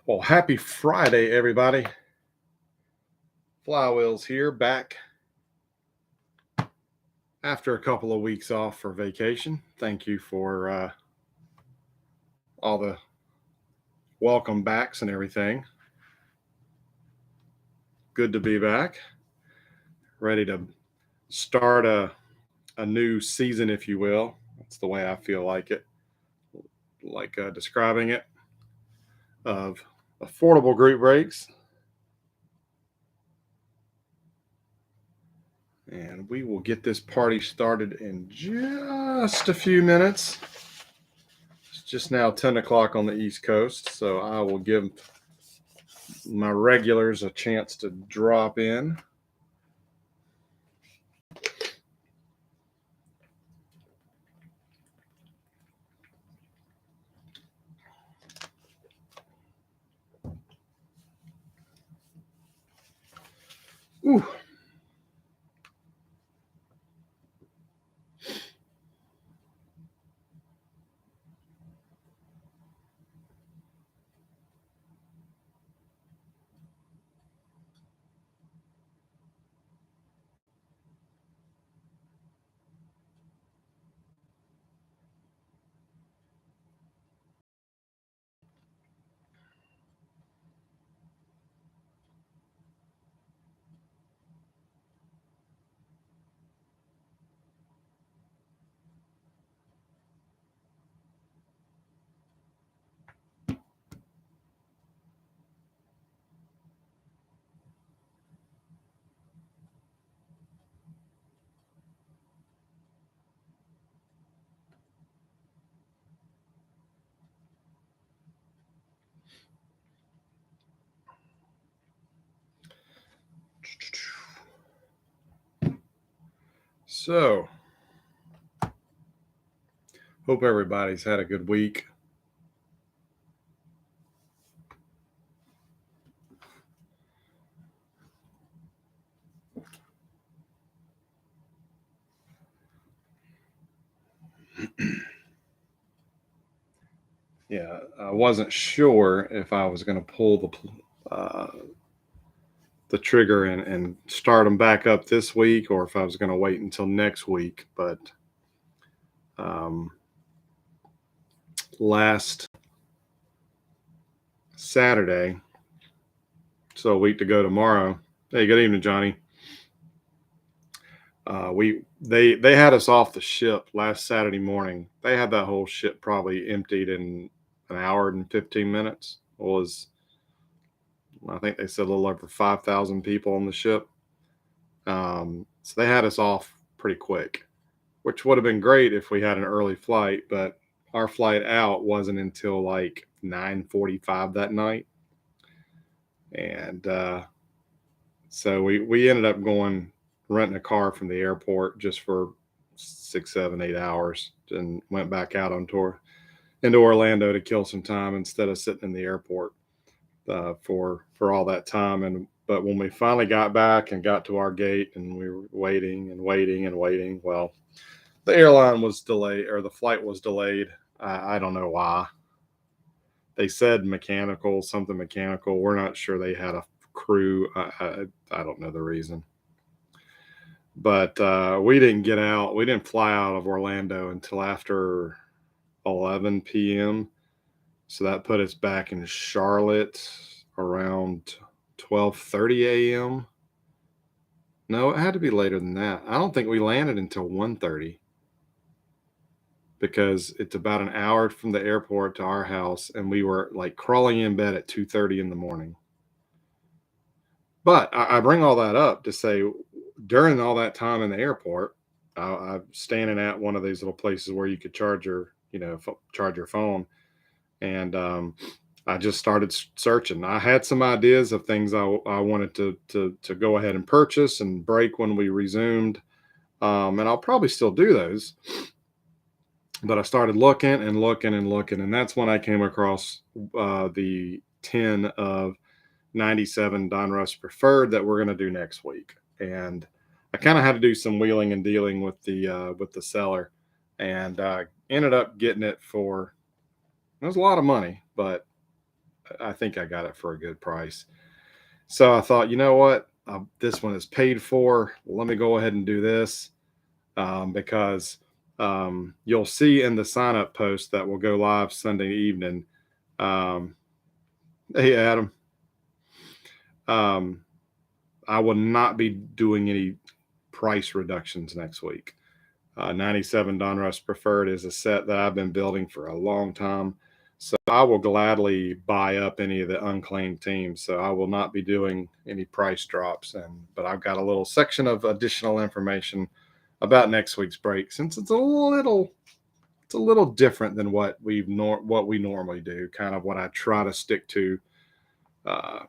Well, happy Friday, everybody. Flywheels here, back after a couple of weeks off for vacation. Thank you for all the welcome backs and everything. Good to be back. Ready to start a new season, if you will. That's the way I feel like it, describing it, of affordable group breaks. And we will get this party started in just a few minutes. It's just now 10 o'clock on the East Coast, so I will give my regulars a chance to drop in. Ooh. So, hope everybody's had a good week. Yeah, I wasn't sure if I was going to pull the trigger and start them back up this week, or if I was going to wait until next week. But um, last Saturday, so a week to go tomorrow. Hey, good evening, Johnny. They had us off the ship last Saturday morning. They had that whole ship probably emptied in an hour and 15 minutes. I think they said a little over 5,000 people on the ship. So they had us off pretty quick, which would have been great if we had an early flight, but our flight out wasn't until like 9:45 that night. And so we ended up renting a car from the airport just for 6, 7, 8 hours, and went back out on tour into Orlando to kill some time instead of sitting in the airport for all that time. But when we finally got back and got to our gate, and we were waiting and waiting and waiting, well, the airline was delayed, or the flight was delayed. I don't know why. They said something mechanical. We're not sure they had a crew. I don't know the reason. But we didn't get out. We didn't fly out of Orlando until after 11 p.m. So that put us back in Charlotte around 12:30 a.m. No, it had to be later than that. I don't think we landed until 1:30, because it's about an hour from the airport to our house, and we were like crawling in bed at 2:30 in the morning. But I bring all that up to say, during all that time in the airport, I'm standing at one of these little places where you could charge your phone, and I just started searching. I had some ideas of things I wanted to go ahead and purchase and break when we resumed, and I'll probably still do those. But I started looking and looking and looking, and that's when I came across the 10 of 97 Donruss Preferred that we're going to do next week. And I kind of had to do some wheeling and dealing with the seller, and ended up getting it for, it was a lot of money, but I think I got it for a good price. So I thought, you know what? This one is paid for. Let me go ahead and do this because you'll see in the sign up post that will go live Sunday evening. Um, hey, Adam. Um, I will not be doing any price reductions next week. 97 Donruss Preferred is a set that I've been building for a long time. So I will gladly buy up any of the unclaimed teams. So I will not be doing any price drops. But I've got a little section of additional information about next week's break, since it's a little different than what we normally do. Kind of what I try to stick to,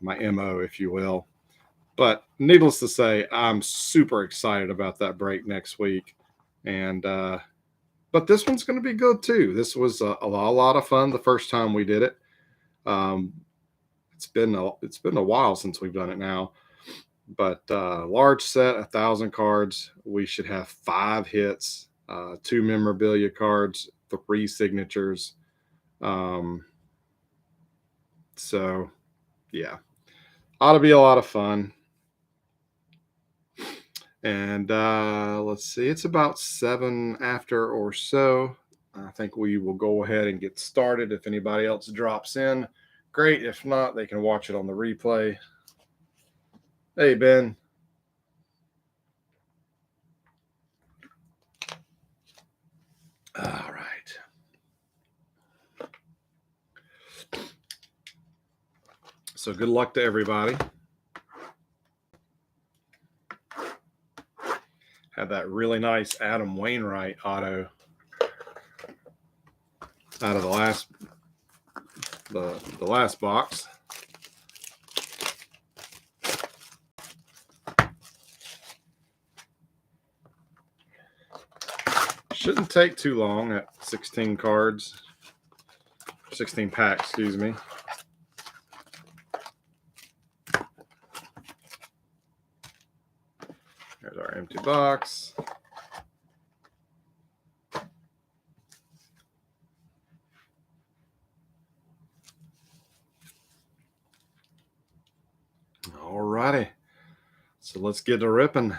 my MO, if you will. But needless to say, I'm super excited about that break next week. And but this one's going to be good too. This was a lot of fun the first time we did it. Um, it's been a while since we've done it now, but large set, 1,000 cards. We should have 5 hits, 2 memorabilia cards, 3 signatures. Um, so yeah, ought to be a lot of fun. And let's see, it's about 7 after or so. I think we will go ahead and get started. If anybody else drops in, great. If not, they can watch it on the replay. Hey, Ben. All right. So good luck to everybody. Had that really nice Adam Wainwright auto out of the last box. Shouldn't take too long at 16 cards. 16 packs, excuse me. There's our empty box. All righty. So let's get to ripping.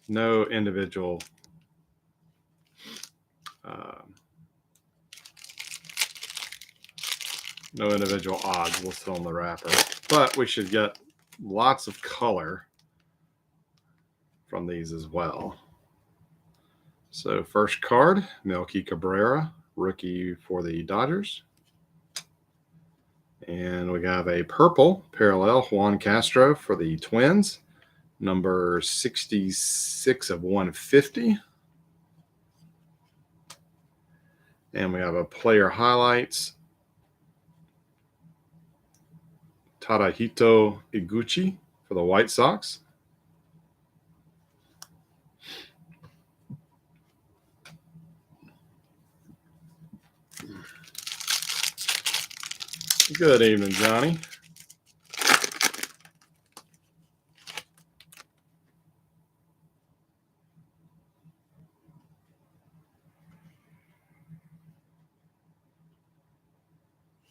No individual odds listed on the wrapper, but we should get lots of color from these as well. So first card, Melky Cabrera, rookie for the Dodgers. And we have a purple parallel, Juan Castro for the Twins, number 66 of 150. And we have a player highlights, Tadahito Iguchi for the White Sox. Good evening, Johnny.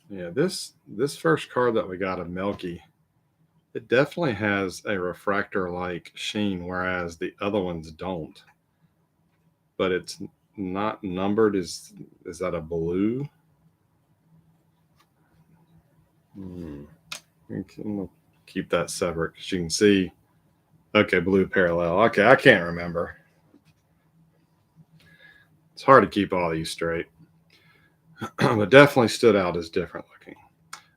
Yeah, this first card that we got of Melky, it definitely has a refractor-like sheen, whereas the other ones don't. But it's not numbered. Is that a blue? I'm gonna keep that separate because you can see. Okay, blue parallel. Okay, I can't remember. It's hard to keep all these straight. But definitely stood out as different looking.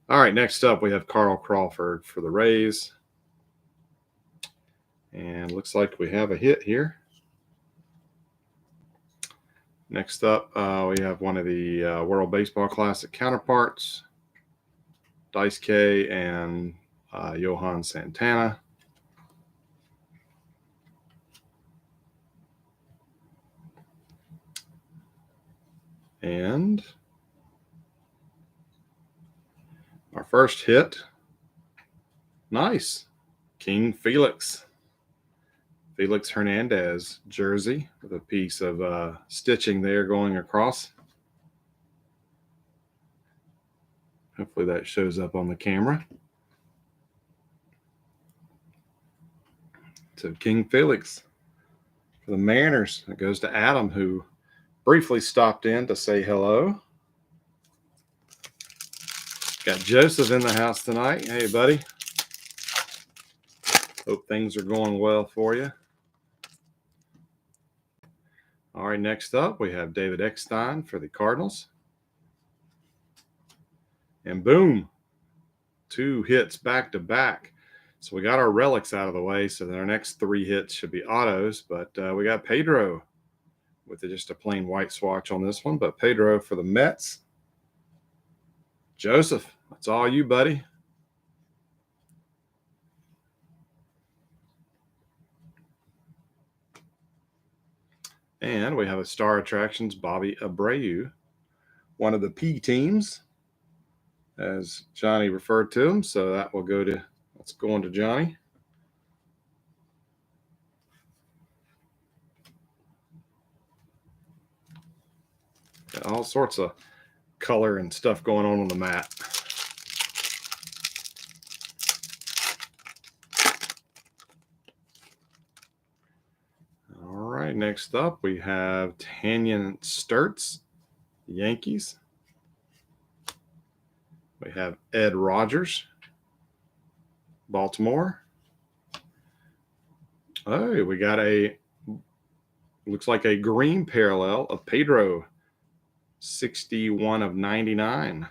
All right, next up we have Carl Crawford for the Rays. And looks like we have a hit here. Next up, we have one of the World Baseball Classic counterparts, Daisuke and Johan Santana. And our first hit, nice, King Felix Felix Hernandez jersey with a piece of stitching there going across. Hopefully that shows up on the camera. So King Felix for the Mariners. It goes to Adam, who briefly stopped in to say hello. Got Joseph in the house tonight. Hey, buddy. Hope things are going well for you. All right, next up, we have David Eckstein for the Cardinals. And boom, 2 hits back to back. So we got our relics out of the way. So our next 3 hits should be autos. But we got Pedro with just a plain white swatch on this one. But Pedro for the Mets. Joseph, that's all you, buddy. And we have a Star Attractions Bobby Abreu, one of the P teams, as Johnny referred to him. So that will go to, let's go on to Johnny. Got all sorts of color and stuff going on the mat. All right, next up we have Tanyan Sturtz, Yankees. We have Ed Rogers, Baltimore. Oh, we got looks like a green parallel of Pedro, 61 of 99.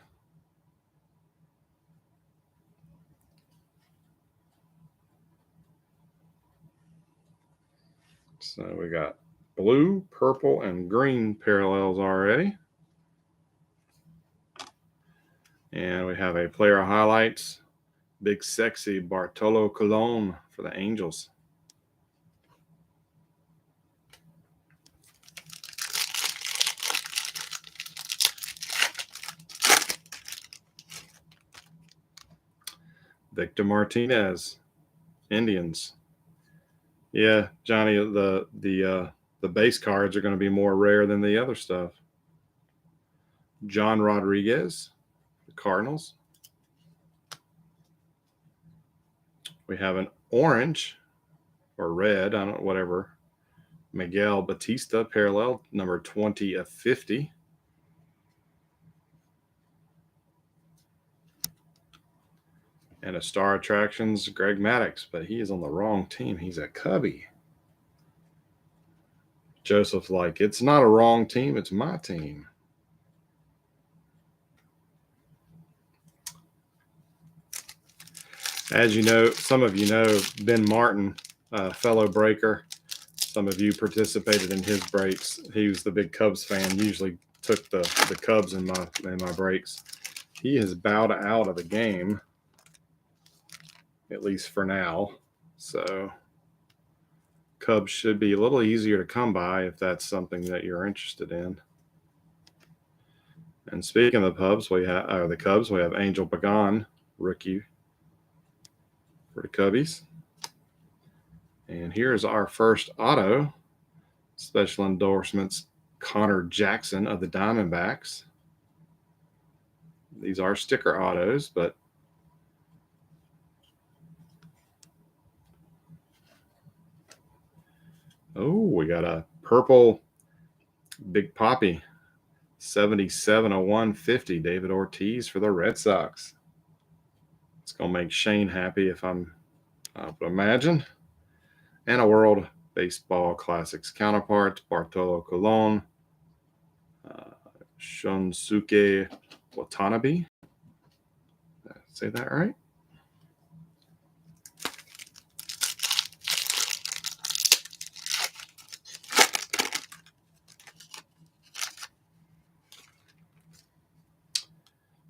So we got blue, purple, and green parallels already. And we have a player highlights, big sexy Bartolo Colon for the Angels. Victor Martinez, Indians. Yeah, Johnny, the base cards are going to be more rare than the other stuff. John Rodriguez, the Cardinals. We have an orange or red, I don't know, whatever. Miguel Batista, parallel, number 20 of 50. And a Star Attractions, Greg Maddux, but he is on the wrong team. He's a Cubby. Joseph's like, it's not a wrong team, it's my team. As you know, some of you know, Ben Martin, fellow breaker. Some of you participated in his breaks. He was the big Cubs fan, usually took the Cubs in my breaks. He has bowed out of the game, at least for now. So Cubs should be a little easier to come by if that's something that you're interested in. And speaking of the Cubs, we have Angel Pagan, rookie for the Cubbies. And here's our first auto, special endorsements, Connor Jackson of the Diamondbacks. These are sticker autos, but oh, we got a purple Big Poppy, 77 of 150, David Ortiz for the Red Sox. It's going to make Shane happy if I would imagine. And a World Baseball Classics counterpart, Bartolo Colon, Shunsuke Watanabe. Did I say that right?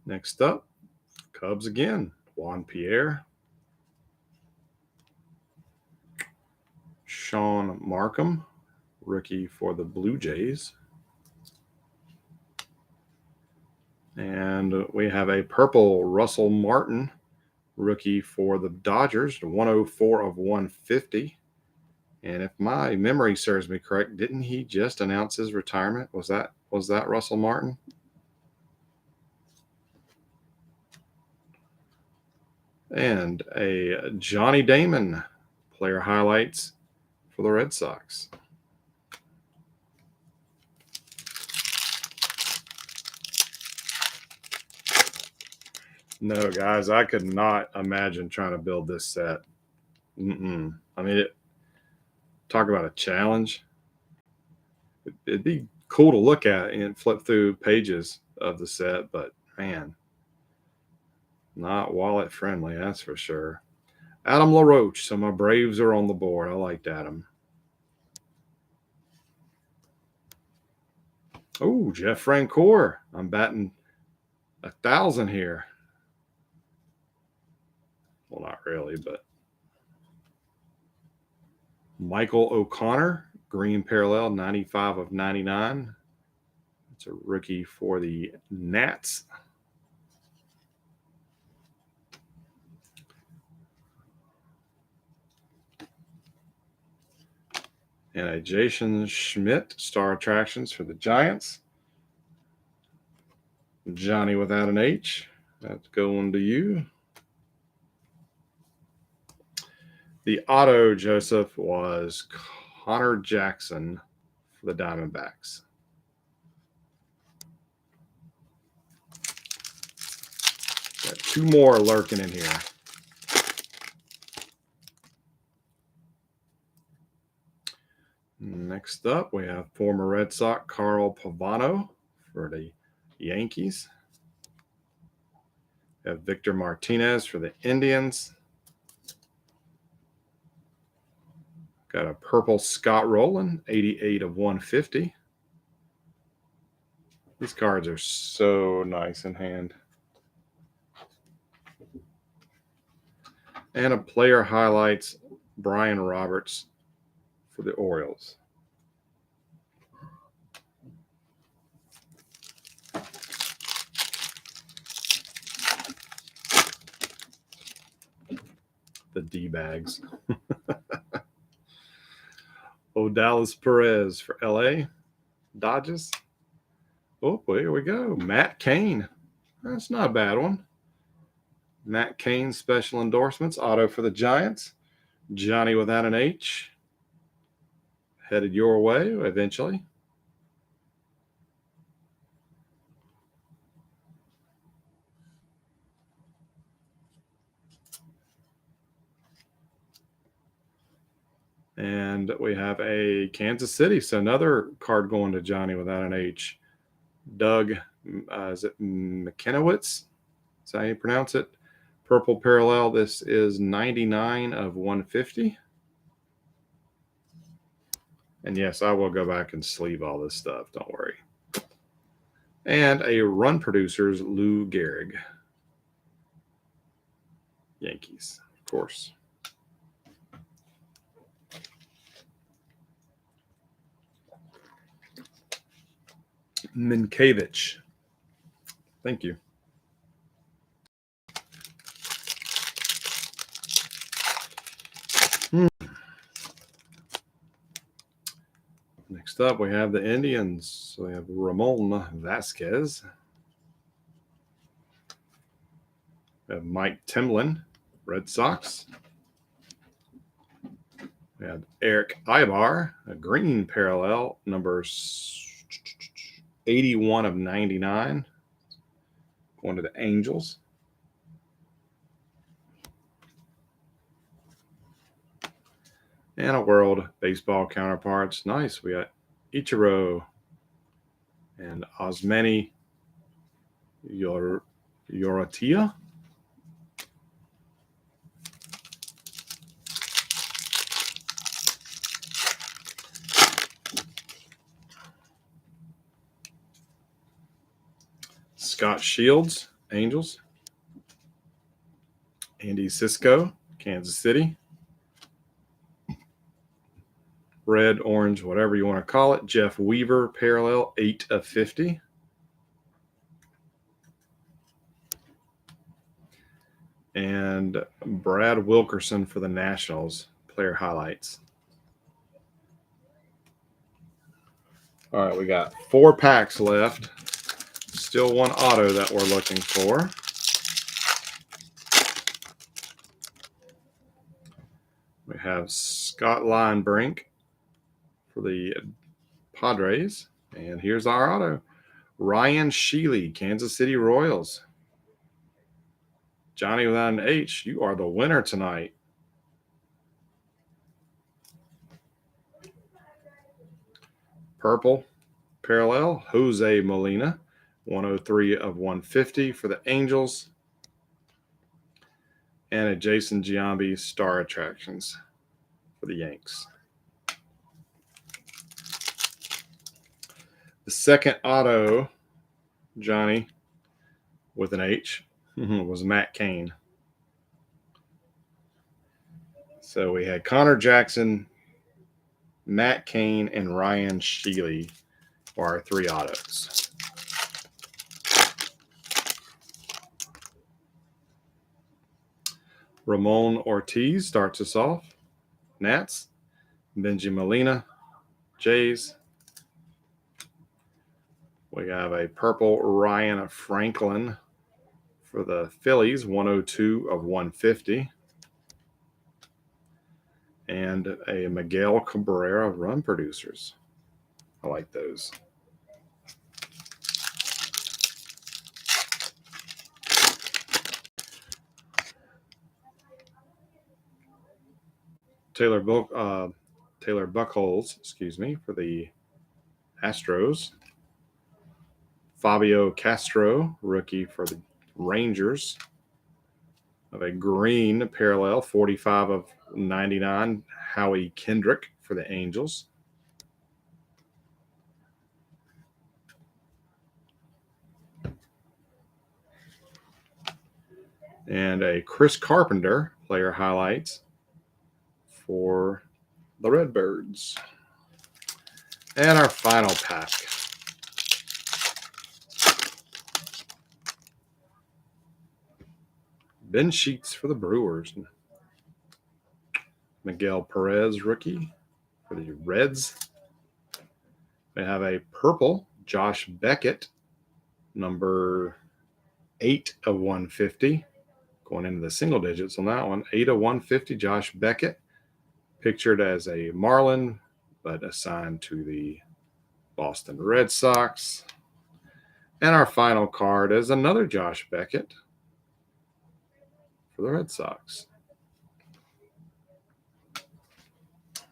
Next up, Cubs again, Juan Pierre, Sean Markham, rookie for the Blue Jays. And we have a purple Russell Martin, rookie for the Dodgers, 104 of 150. And if my memory serves me correct, didn't he just announce his retirement? Was that Russell Martin? And a Johnny Damon player highlights for the Red Sox. No, guys, I could not imagine trying to build this set. I mean, talk about a challenge. It'd be cool to look at and flip through pages of the set, but man, not wallet friendly, that's for sure. Adam LaRoche. So my Braves are on the board. I liked Adam. Oh, Jeff Francoeur. I'm batting 1,000 here. Well, not really, but Michael O'Connor, green parallel, 95 of 99. It's a rookie for the Nats. And a Jason Schmidt, star attractions for the Giants. Johnny without an H. That's going to you. The auto, Joseph, was Connor Jackson for the Diamondbacks. Got two more lurking in here. Next up, we have former Red Sox Carl Pavano for the Yankees. We have Victor Martinez for the Indians. Got a purple Scott Rowland, 88 of 150. These cards are so nice in hand. And a player highlights, Brian Roberts for the Orioles. The D-bags. Odalis Perez for LA Dodgers. Oh, here we go. Matt Cain. That's not a bad one. Matt Cain special endorsements. Auto for the Giants. Johnny without an H. Headed your way eventually. And we have a Kansas City. So another card going to Johnny without an H. Doug, is it McKenowitz? Is that how you pronounce it? Purple parallel. This is 99 of 150. And yes, I will go back and sleeve all this stuff. Don't worry. And a run producers, Lou Gehrig. Yankees, of course. Minkevich. Thank you. Next up, we have the Indians. So we have Ramon Vasquez. We have Mike Timlin, Red Sox. We have Eric Ibar, a green parallel, number 81 of 99, going to the Angels. And a World Baseball counterparts. Nice. We got Ichiro and Osmani Yoratia. Scott Shields, Angels. Andy Cisco, Kansas City. Red, orange, whatever you want to call it. Jeff Weaver, parallel, 8 of 50. And Brad Wilkerson for the Nationals, player highlights. All right, we got 4 packs left. Still one auto that we're looking for. We have Scott Linebrink for the Padres. And here's our auto. Ryan Sheely, Kansas City Royals. Johnny without an H, you are the winner tonight. Purple parallel, Jose Molina, 103 of 150 for the Angels. And a Jason Giambi Star Attractions for the Yanks. The second auto, Johnny, with an H, was Matt Cain. So we had Connor Jackson, Matt Cain, and Ryan Sheely for our 3 autos. Ramon Ortiz starts us off. Nats. Benji Molina, Jays. We have a purple Ryan Franklin for the Phillies, 102 of 150. And a Miguel Cabrera run producers. I like those. Taylor Buckholz, for the Astros. Fabio Castro, rookie for the Rangers. Of a green parallel, 45 of 99, Howie Kendrick for the Angels. And a Chris Carpenter player highlights for the Redbirds. And our final pack. Ben Sheets for the Brewers. Miguel Perez, rookie for the Reds. They have a purple Josh Beckett, number 8 of 150. Going into the single digits on that one. 8 of 150, Josh Beckett. Pictured as a Marlin, but assigned to the Boston Red Sox. And our final card is another Josh Beckett for the Red Sox.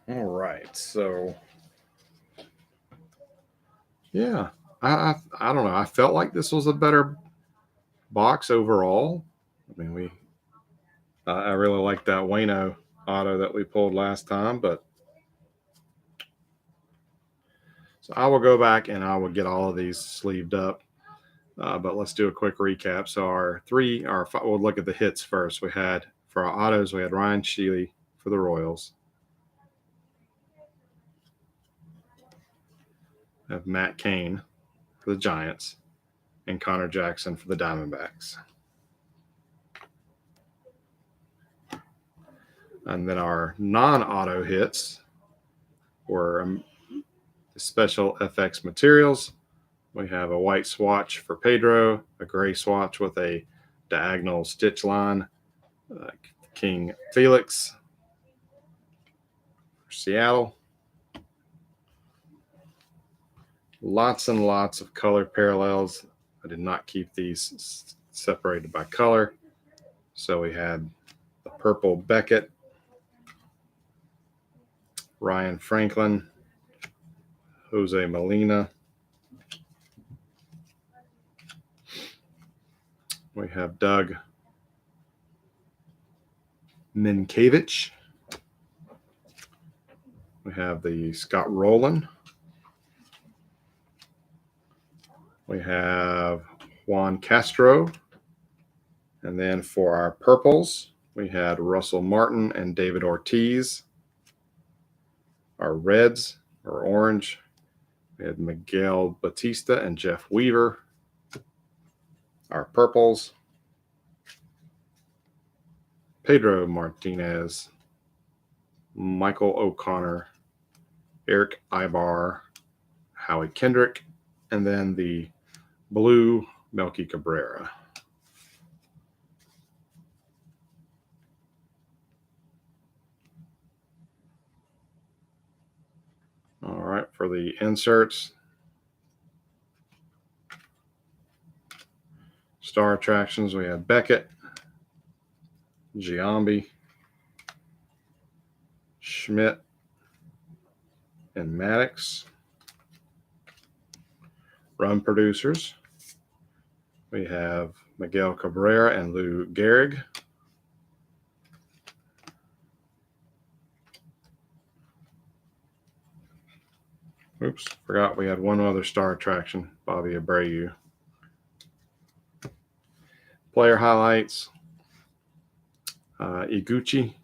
All right, so yeah, I don't know. I felt like this was a better box overall. I mean, I really like that Wayno auto that we pulled last time, but so I will go back and I will get all of these sleeved up. But let's do a quick recap. So we'll look at the hits first. For our autos, we had Ryan Sheely for the Royals. We have Matt Cain for the Giants and Connor Jackson for the Diamondbacks. And then our non-auto hits were Special FX Materials. We have a white swatch for Pedro, a gray swatch with a diagonal stitch line, King Felix for Seattle. Lots and lots of color parallels. I did not keep these separated by color. So we had the purple Beckett, Ryan Franklin, Jose Molina. We have Doug Minkevich. We have the Scott Rowland. We have Juan Castro. And then for our purples, we had Russell Martin and David Ortiz. Our reds or orange, we had Miguel Batista and Jeff Weaver. Our purples, Pedro Martinez, Michael O'Connor, Eric Ibar, Howie Kendrick, and then the blue Melky Cabrera. All right, for the inserts, star attractions, we have Beckett, Giambi, Schmidt, and Maddox. Run producers, we have Miguel Cabrera and Lou Gehrig. Oops, forgot we had one other star attraction, Bobby Abreu. Player highlights, Iguchi,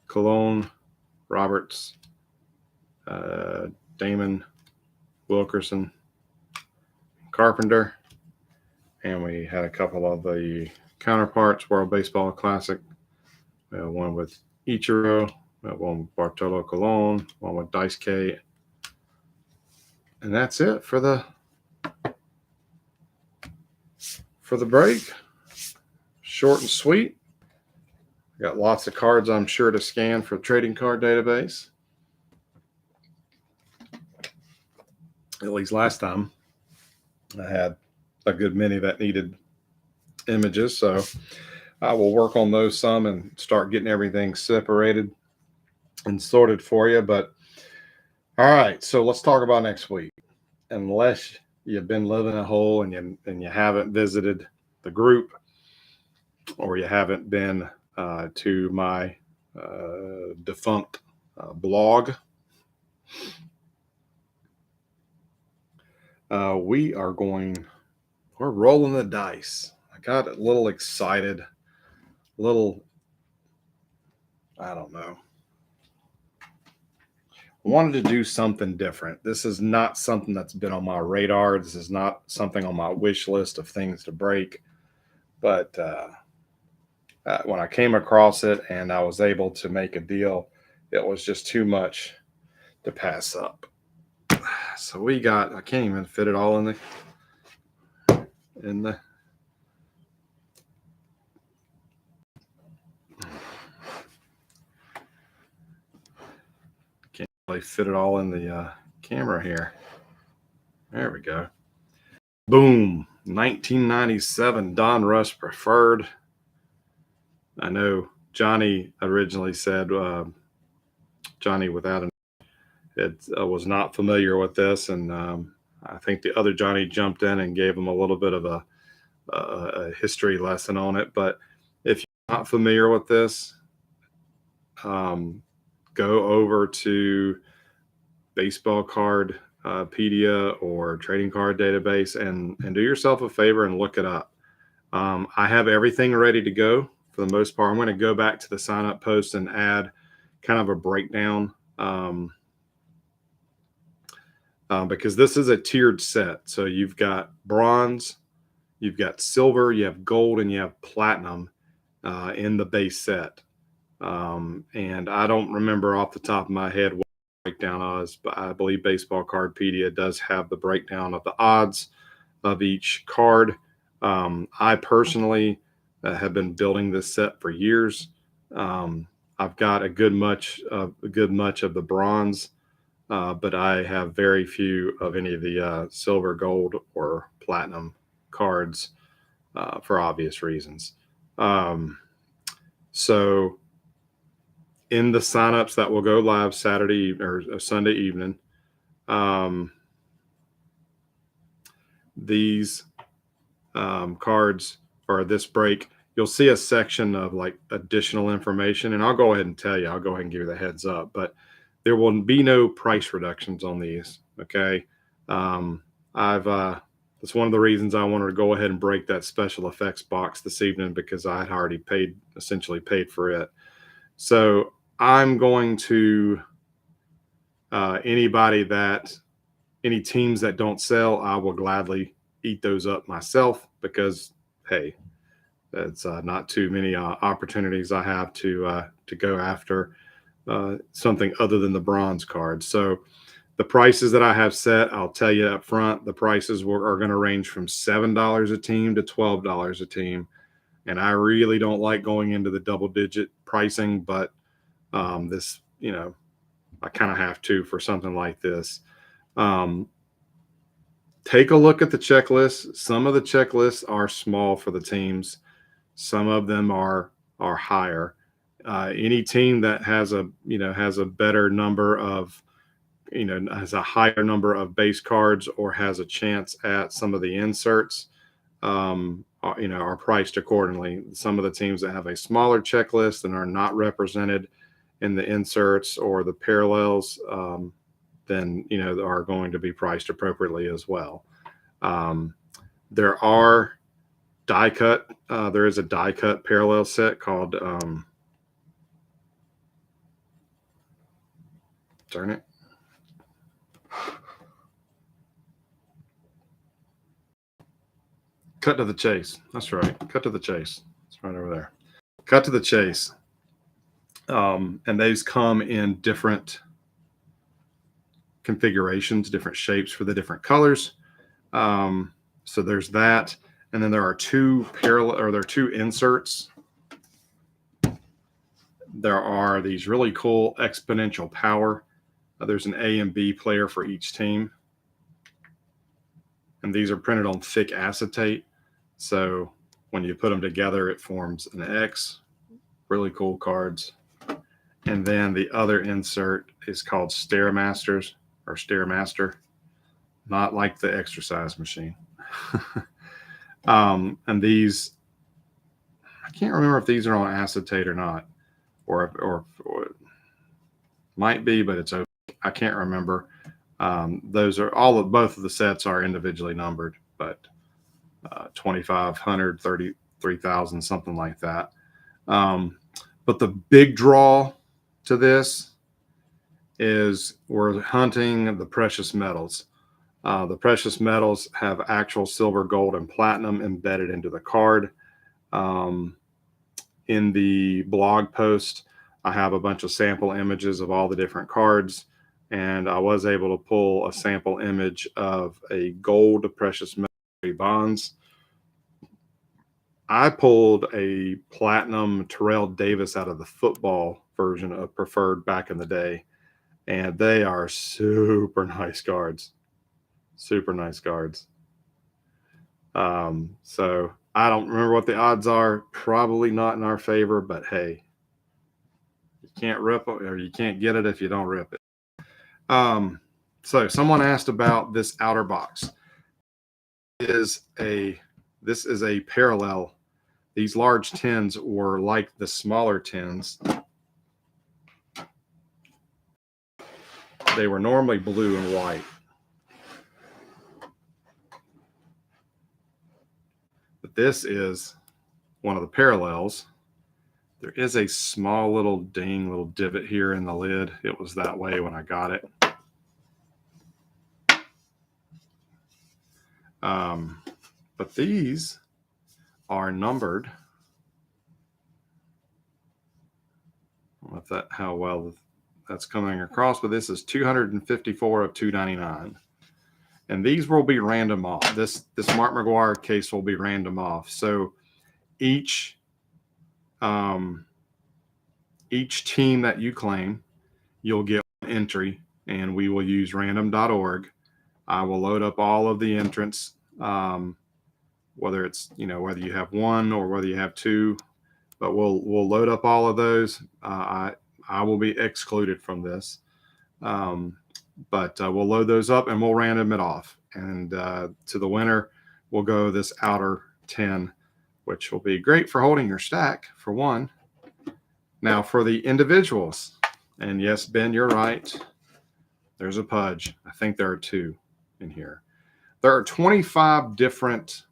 Colon, Roberts, Damon, Wilkerson, Carpenter, and we had a couple of the counterparts, World Baseball Classic. We had one with Ichiro, we had one with Bartolo Colon, one with Daisuke. And that's it for the break. Short and sweet. Got lots of cards, I'm sure, to scan for trading card database. At least last time I had a good many that needed images, so I will work on those some and start getting everything separated and sorted for you. But all right, so let's talk about next week. Unless you've been living a hole and you haven't visited the group, or you haven't been to my defunct blog, we're rolling the dice. I got a little excited, I don't know. I wanted to do something different. This is not something that's been on my radar. This is not something on my wish list of things to break. But when I came across it and I was able to make a deal, it was just too much to pass up. So I can't even fit it all in the can't really fit it all in the camera here. There we go. Boom. 1997 Donruss Preferred. I know Johnny originally said, Johnny without it was not familiar with this, and I think the other Johnny jumped in and gave him a little bit of a history lesson on it. But if you're not familiar with this, go over to Baseball Card Pedia or Trading Card Database and do yourself a favor and look it up. I have everything ready to go for the most part. I'm going to go back to the sign up post and add kind of a breakdown because this is a tiered set. So you've got bronze, you've got silver, you have gold, and you have platinum in the base set. And I don't remember off the top of my head what the breakdown is, but I believe Baseball Cardpedia does have the breakdown of the odds of each card. I personally have been building this set for years. I've got a good much of the bronze, but I have very few of any of the silver, gold, or platinum cards for obvious reasons. So in the signups that will go live Saturday or Sunday evening, these cards or this break, you'll see a section of like additional information, and I'll go ahead and tell you. I'll go ahead and give you the heads up, but there will be no price reductions on these. Okay, that's one of the reasons I wanted to go ahead and break that special effects box this evening, because I had already essentially paid for it. So I'm going to any teams that don't sell, I will gladly eat those up myself, because hey, that's not too many opportunities I have to go after something other than the bronze cards. So The prices that I have set, I'll tell you up front, the prices are going to range from $7 a team to $12 a team. And I really don't like going into the double digit pricing, but this, I kind of have to for something like this. Take a look at the checklist. Some of the checklists are small for the teams. Some of them are higher. Any team that has a better number of, has a higher number of base cards or has a chance at some of the inserts, are priced accordingly. Some of the teams that have a smaller checklist and are not represented in the inserts or the parallels, then are going to be priced appropriately as well. There are die cut. There is a die cut parallel set called darn it. Cut to the chase. That's right. Cut to the chase. It's right over there. Cut to the chase. And those come in different configurations, different shapes for the different colors. So there's that. And then there are two inserts. There are these really cool exponential power. There's an A and B player for each team. And these are printed on thick acetate. So when you put them together, it forms an X. Really cool cards. And then the other insert is called Stairmasters or Stairmaster, not like the exercise machine. And these, I can't remember if these are on acetate or not, or might be, but it's okay. I can't remember. Those are both of the sets are individually numbered, but 2,500, 33,000, something like that. But the big draw to this is we're hunting the precious metals. The precious metals have actual silver, gold, and platinum embedded into the card. In the blog post, I have a bunch of sample images of all the different cards, and I was able to pull a sample image of a gold precious metal bonds. I pulled a platinum Terrell Davis out of the football version of Preferred back in the day, and they are super nice cards. Super nice cards. So I don't remember what the odds are. Probably not in our favor, but hey, you can't rip it or you can't get it if you don't rip it. So someone asked about this outer box. This is a parallel. These large tins were like the smaller tins. They were normally blue and white. But this is one of the parallels. There is a small little divot here in the lid. It was that way when I got it. But these are numbered. I don't know how well that's coming across, but this is 254 of 299. And these will be random off. This Mark McGwire case will be random off. So each team that you claim, you'll get an entry, and we will use random.org. I will load up all of the entrants, whether it's whether you have one or whether you have two, but we'll load up all of those. I will be excluded from this. But we'll load those up and we'll random it off. And to the winner, we'll go this outer 10, which will be great for holding your stack, for one. Now, for the individuals, and yes, Ben, you're right. There's a Pudge. I think there are two in here. There are 25 different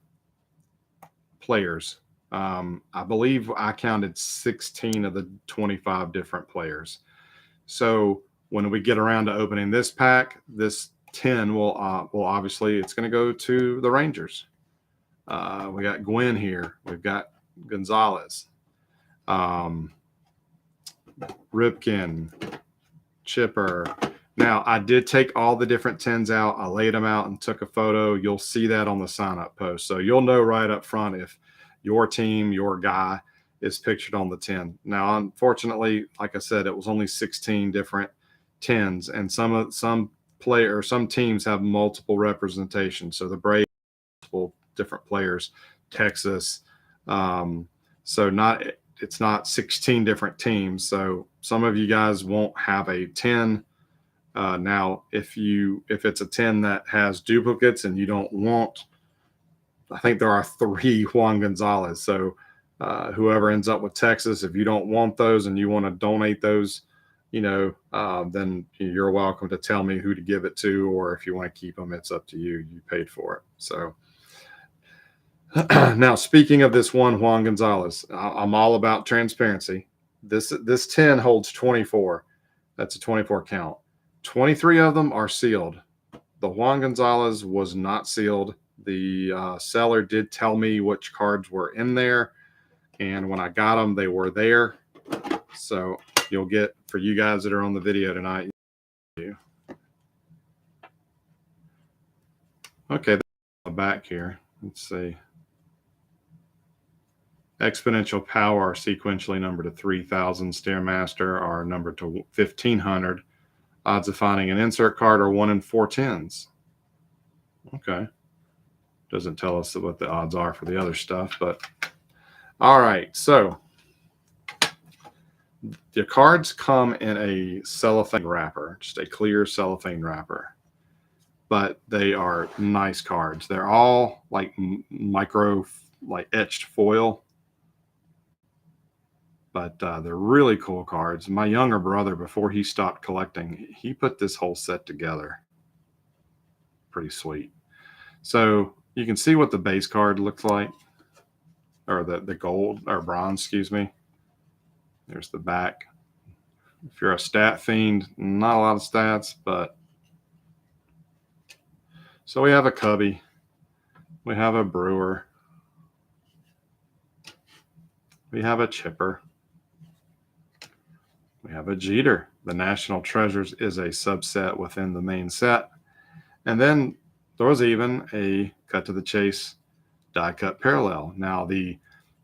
players. I believe I counted 16 of the 25 different players. So when we get around to opening this pack, this 10 will obviously, it's going to go to the Rangers. We got Gwen here. We've got Gonzalez, Ripken, Chipper. Now, I did take all the different 10s out. I laid them out and took a photo. You'll see that on the sign up post. So you'll know right up front if your team, your guy is pictured on the 10. Now, unfortunately, like I said, it was only 16 different 10s, and some teams have multiple representation. So the Braves, multiple different players, Texas. So it's not 16 different teams. So some of you guys won't have a 10. Now, if it's a 10 that has duplicates and you don't want, I think there are 3 Juan Gonzalez. So whoever ends up with Texas, if you don't want those and you want to donate those, then you're welcome to tell me who to give it to, or if you want to keep them, it's up to you. You paid for it. So now, speaking of this one Juan Gonzalez, I'm all about transparency. This 10 holds 24. That's a 24 count. 23 of them are sealed. The Juan Gonzalez was not sealed. The seller did tell me which cards were in there, and when I got them, they were there. So you'll get, for you guys that are on the video tonight. Okay, back here. Let's see. Exponential Power are sequentially numbered to 3,000. Stairmaster are numbered to 1,500. Odds of finding an insert card are 1 in 4 10s. Okay. Doesn't tell us what the odds are for the other stuff, but all right. So the cards come in a cellophane wrapper, just a clear cellophane wrapper, but they are nice cards. They're all like micro, like etched foil, but they're really cool cards. My younger brother, before he stopped collecting, he put this whole set together. Pretty sweet. So you can see what the base card looks like, or the gold or bronze, excuse me. There's the back. If you're a stat fiend, not a lot of stats, but so we have a Cubby, we have a Brewer, we have a Chipper, we have a Jeter. The National Treasures is a subset within the main set. And then there was even a Cut to the Chase die cut parallel. Now, the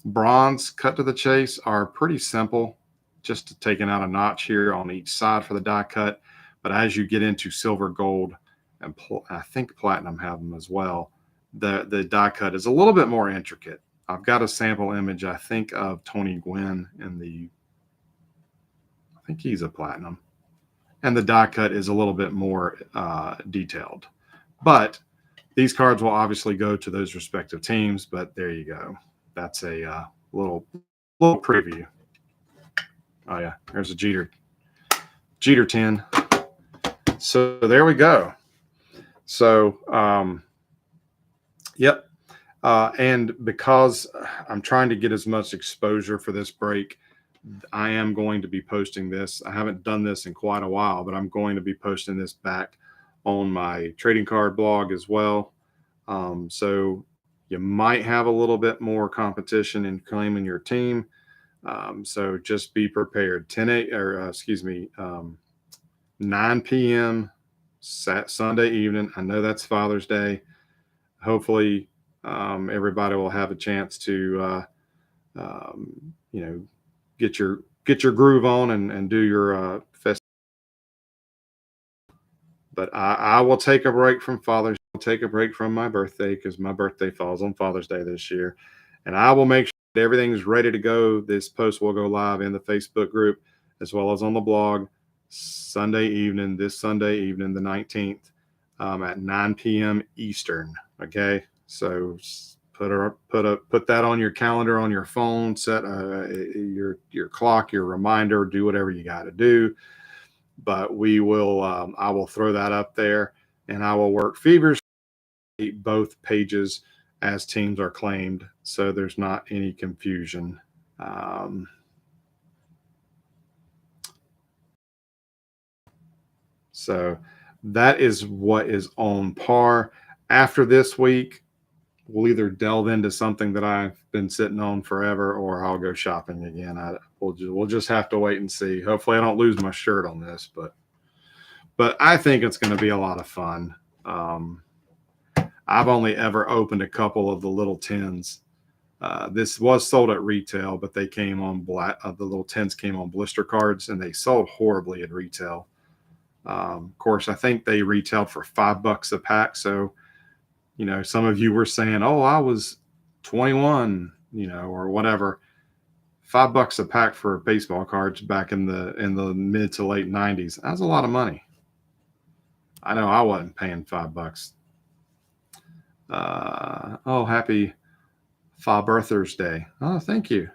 bronze Cut to the Chase are pretty simple, just taking out a notch here on each side for the die cut. But as you get into silver, gold, and I think platinum have them as well, the die cut is a little bit more intricate. I've got a sample image, I think, of Tony Gwynn in I think he's a platinum. And the die cut is a little bit more detailed. But these cards will obviously go to those respective teams, but there you go. That's a little preview. Oh, yeah, there's a Jeter 10. So there we go. So, yep. And because I'm trying to get as much exposure for this break, I am going to be posting this. I haven't done this in quite a while, but I'm going to be posting this back on my trading card blog as well. So you might have a little bit more competition in claiming your team. So just be prepared. 9 p.m. Sunday evening. I know that's Father's Day. Hopefully, everybody will have a chance to, get your groove on and do your fest. But I will take a break from Father's. I'll take a break from my birthday because my birthday falls on Father's Day this year, and I will make sure that everything's ready to go. This post will go live in the Facebook group as well as on the blog this Sunday evening, the 19th, at 9 p.m. Eastern. Okay, so put that on your calendar on your phone. Set your clock, your reminder. Do whatever you got to do. But we will. I will throw that up there, and I will work feverishly both pages as teams are claimed, so there's not any confusion. So that is what is on par. After this week, we'll either delve into something that I've been sitting on forever, or I'll go shopping again. We'll just have to wait and see. Hopefully, I don't lose my shirt on this, but But I think it's going to be a lot of fun. I've only ever opened a couple of the little tins. This was sold at retail, but they came on the little tins came on blister cards, and they sold horribly at retail. Of course, I think they retailed for $5 a pack. So, some of you were saying, "Oh, I was 21," or whatever. $5 a pack for baseball cards back in the mid to late '90s. That's a lot of money. I know I wasn't paying $5. Oh, happy Father's Day. Oh, thank you.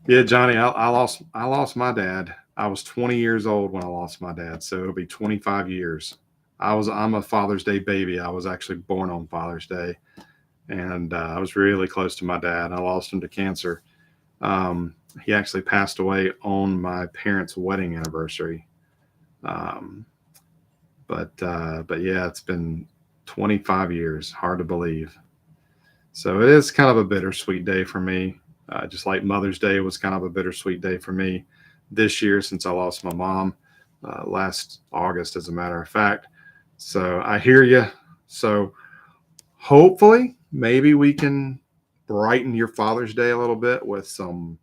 Yeah, Johnny, I lost my dad. I was 20 years old when I lost my dad, so it'll be 25 years. I'm a Father's Day baby. I was actually born on Father's Day, and I was really close to my dad. I lost him to cancer. He actually passed away on my parents' wedding anniversary. Um, but yeah, it's been 25 years. Hard to believe. So it is kind of a bittersweet day for me. Just like Mother's Day was kind of a bittersweet day for me this year since I lost my mom last August, as a matter of fact. So I hear you. So hopefully, maybe we can brighten your Father's Day a little bit with some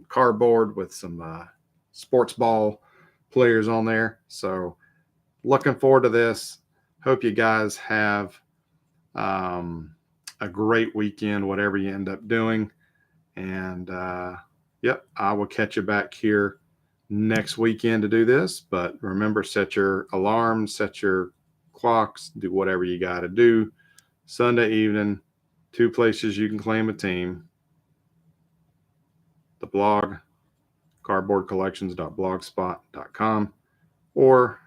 cardboard, with some sports ball players on there. So looking forward to this. Hope you guys have a great weekend, whatever you end up doing. And yep, I will catch you back here next weekend to do this. But remember, set your alarms, set your clocks, do whatever you got to do. Sunday evening, two places you can claim a team: the blog, cardboardcollections.blogspot.com, or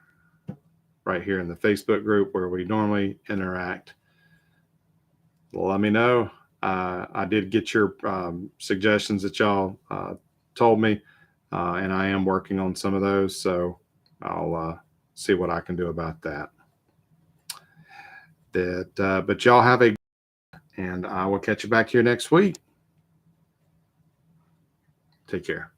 right here in the Facebook group where we normally interact. Let me know. I did get your suggestions that y'all told me, and I am working on some of those. So I'll see what I can do about that. But y'all have a, and I will catch you back here next week. Take care.